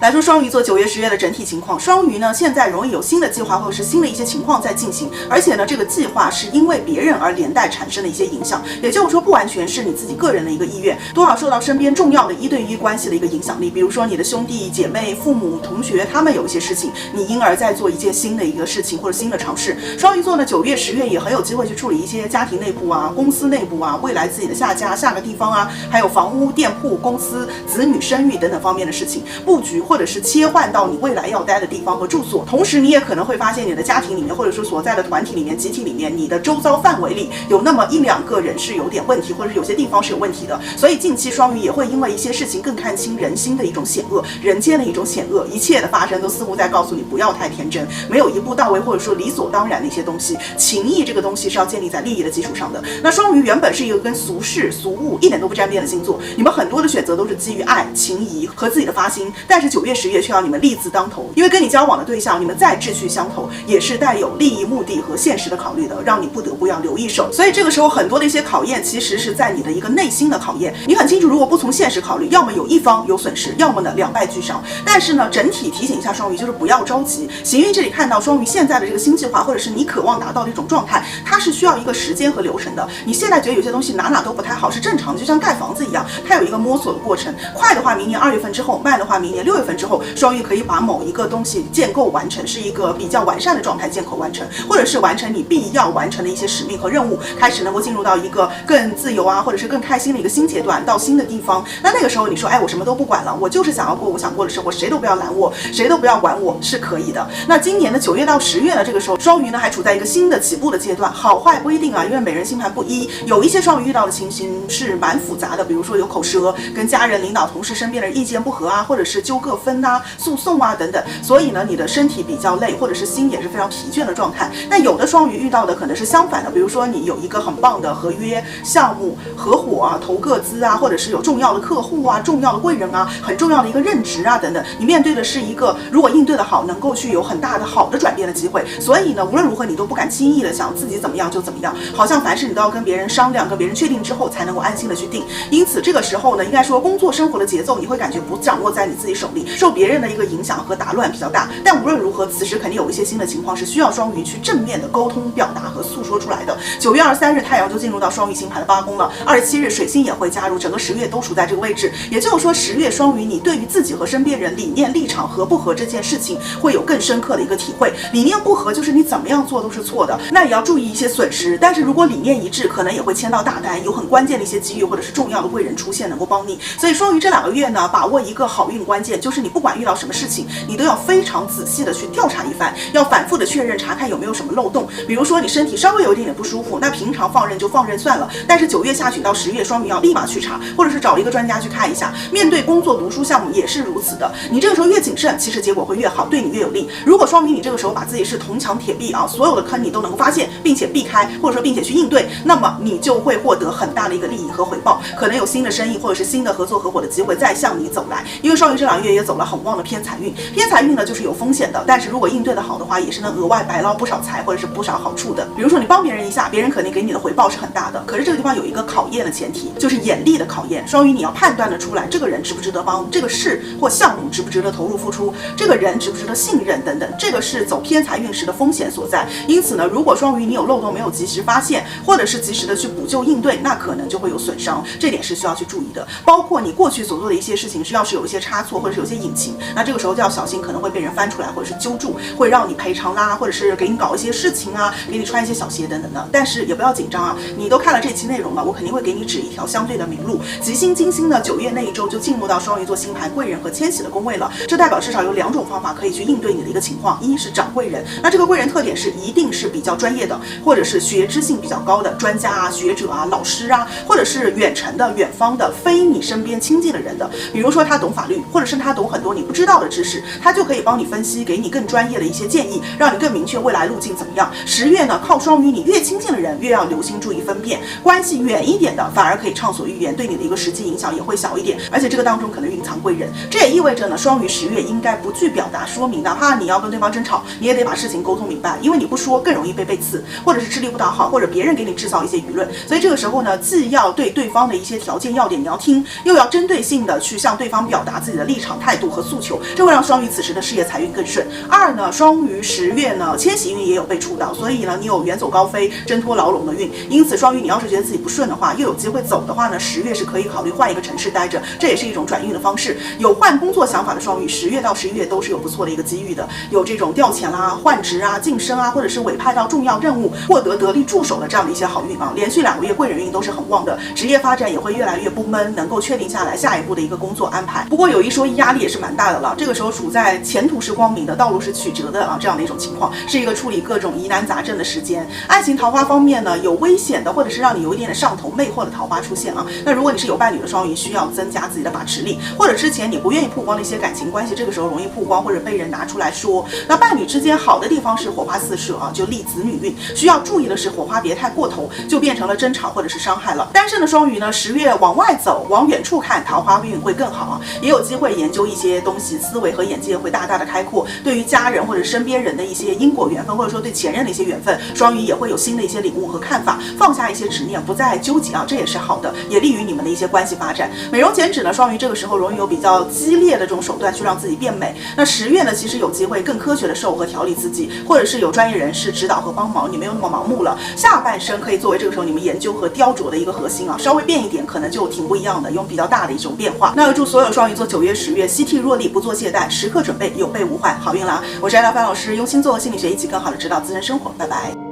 来说双鱼座9月、10月的整体情况，双鱼呢现在容易有新的计划或者是新的一些情况在进行，而且呢这个计划是因为别人而连带产生的一些影响，也就是说不完全是你自己个人的一个意愿，多少受到身边重要的1对1关系的一个影响力，比如说你的兄弟姐妹、父母、同学，他们有一些事情，你因而在做一件新的一个事情或者新的尝试。双鱼座呢9月、10月也很有机会去处理一些家庭内部啊、公司内部啊、未来自己的下家、下个地方啊，还有房屋、店铺、公司、子女生育等等方面的事情，布局或者是切换到你未来要待的地方和住所。同时你也可能会发现你的家庭里面，或者说所在的团体里面、集体里面，你的周遭范围里有那么1、2个人是有点问题，或者是有些地方是有问题的。所以近期双鱼也会因为一些事情更看清人心的一种险恶，人间的一种险恶，一切的发生都似乎在告诉你不要太天真，没有一步到位或者说理所当然的一些东西。情谊这个东西是要建立在利益的基础上的。那双鱼原本是一个跟俗世俗物一点都不沾边的星座，你们很多的选择都是基于爱、情谊和自己的发心，但是9月、10月却要你们利字当头，因为跟你交往的对象，你们再志趣相投，也是带有利益、目的和现实的考虑的，让你不得不要留一手。所以这个时候很多的一些考验，其实是在你的一个内心的考验。你很清楚，如果不从现实考虑，要么有一方有损失，要么呢两败俱伤。但是呢，整体提醒一下双鱼，就是不要着急。行运这里看到双鱼现在的这个新计划，或者是你渴望达到的一种状态，它是需要一个时间和流程的。你现在觉得有些东西哪都不太好，是正常的，就像盖房子一样，它有一个摸索的过程。快的话，明年2月份之后；慢的话，明年6月份之后，双鱼可以把某一个东西建构完成，是一个比较完善的状态建构完成，或者是完成你必要完成的一些使命和任务，开始能够进入到一个更自由啊，或者是更开心的一个新阶段，到新的地方。那个时候你说，哎，我什么都不管了，我就是想要过我想过的生活，谁都不要拦我，谁都不要管我，是可以的。那今年的9月到10月呢，这个时候双鱼呢还处在一个新的起步的阶段，好坏不一定啊，因为每人星盘不一，有一些双鱼遇到的情形是蛮复杂的，比如说有口舌，跟家人、领导、同事、身边的人意见不合啊，或者是纠葛纷啊、诉讼啊等等，所以呢，你的身体比较累，或者是心也是非常疲倦的状态。但有的双鱼遇到的可能是相反的，比如说你有一个很棒的合约、项目、合伙啊、投个资啊，或者是有重要的客户啊、重要的贵人啊、很重要的一个任职啊等等，你面对的是一个如果应对的好，能够去有很大的好的转变的机会。所以呢，无论如何你都不敢轻易的想自己怎么样就怎么样，好像凡事你都要跟别人商量，跟别人确定之后才能够安心的去定。因此这个时候呢，应该说工作生活的节奏你会感觉不掌握在你自己手里，受别人的一个影响和打乱比较大。但无论如何，此时肯定有一些新的情况是需要双鱼去正面的沟通、表达和诉说出来的。9月23日太阳就进入到双鱼星盘的8宫了，27日水星也会加入，整个10月都处在这个位置。也就是说10月双鱼你对于自己和身边人理念立场合不合这件事情会有更深刻的一个体会。理念不合就是你怎么样做都是错的，那也要注意一些损失。但是如果理念一致，可能也会签到大单，有很关键的一些机遇或者是重要的贵人出现能够帮你。所以双鱼这2个月呢，把握一个好运关键，就是你不管遇到什么事情，你都要非常仔细的去调查一番，要反复的确认查看有没有什么漏洞。比如说你身体稍微有一点点不舒服，那平常放任就放任算了，但是9月下旬到10月双鱼要立马去查，或者是找一个专家去看一下。面对工作、读书项目也是如此的，你这个时候越谨慎，其实结果会越好，对你越有利。如果双鱼你这个时候把自己是铜墙铁壁啊，所有的坑你都能够发现，并且避开，或者说并且去应对，那么你就会获得很大的一个利益和回报，可能有新的生意或者是新的合作合伙的机会再向你走来。因为双鱼这2个月也走了很旺的偏财运，偏财运呢就是有风险的，但是如果应对的好的话，也是能额外白捞不少财或者是不少好处的。比如说你帮别人一下，别人肯定给你的回报是很大的，可是这个地方有一个考验的前提，就是眼力的考验。双鱼你要判断得出来，这个人值不值得帮，这个事或项目值不值得投入付出，这个人值不值得信任等等，这个是走偏财运时的风险所在。因此呢，如果双鱼你有漏洞没有及时发现，或者是及时的去补救应对，那可能就会有损伤，这点是需要去注意的。包括你过去所做的一些事情，要是有一些差错或者是有些隐情，那这个时候就要小心，可能会被人翻出来或者是揪住，会让你赔偿啦，或者是给你搞一些事情啊，给你穿一些小鞋等等的。但是也不要紧张啊，你都看了这期内容了，我肯定会给你指一条相对的明路。吉星金星呢9月那一周就进入到双鱼座星盘贵人和迁徙的宫位了，这代表至少有2种方法可以去应对你的一个情况。一是找贵人，那这个贵人特点是一定是比较专业的，或者是学知性比较高的专家啊、学者啊、老师啊，或者是远程的、远方的、非你身边亲近的人的。比如说他懂法律，或者是他懂很多你不知道的知识，他就可以帮你分析，给你更专业的一些建议，让你更明确未来路径怎么样。10月呢，靠双鱼你越亲近的人越要留心注意分辨，关系远一点的反而可以畅所欲言，对你的一个实际影响也会小一点，而且这个当中可能蕴藏贵人。这也意味着呢，双鱼10月应该不具表达说明，哪怕你要跟对方争吵，你也得把事情沟通明白，因为你不说更容易被背刺，或者是吃力不讨好，或者别人给你制造一些舆论。所以这个时候呢，既要对对方的一些条件要点你要听，又要针对性的去向对方表达自己的立场态态度和诉求，这会让双鱼此时的事业财运更顺。二呢，双鱼10月呢，迁徙运也有被触到，所以呢，你有远走高飞、挣脱牢笼的运。因此，双鱼你要是觉得自己不顺的话，又有机会走的话呢，10月是可以考虑换一个城市待着，这也是一种转运的方式。有换工作想法的双鱼，10月到11月都是有不错的一个机遇的，有这种调遣啦、换职啊、晋升啊，或者是委派到重要任务、获得得力助手的这样的一些好运啊。连续2个月贵人运都是很旺的，职业发展也会越来越不闷，能够确定下来下一步的一个工作安排。不过有一说一，压力也是蛮大的了。这个时候处在前途是光明的，道路是曲折的啊，这样的一种情况，是一个处理各种疑难杂症的时间。爱情桃花方面呢，有危险的，或者是让你有一点点上头魅惑的桃花出现啊。那如果你是有伴侣的双鱼，需要增加自己的把持力，或者之前你不愿意曝光的一些感情关系，这个时候容易曝光或者被人拿出来说。那伴侣之间好的地方是火花四射啊，就立子女运。需要注意的是火花别太过头，就变成了争吵或者是伤害了。单身的双鱼呢，10月往外走，往远处看，桃花运会更好啊，也有机会研究一些东西，思维和眼界会大大的开阔。对于家人或者身边人的一些因果缘分，或者说对前任的一些缘分，双鱼也会有新的一些领悟和看法，放下一些执念，不再纠结啊，这也是好的，也利于你们的一些关系发展。美容减脂呢，双鱼这个时候容易有比较激烈的这种手段去让自己变美。那10月呢，其实有机会更科学的瘦和调理自己，或者是有专业人士指导和帮忙，你没有那么盲目了。下半身可以作为这个时候你们研究和雕琢的一个核心啊，稍微变一点，可能就挺不一样的，有比较大的一种变化。那祝所有双鱼座9月10月吸涕若厉，不做懈怠，时刻准备，有备无患，好运啦！我是艾拉帆老师，用星座和心理学一起更好的指导自身生活，拜拜。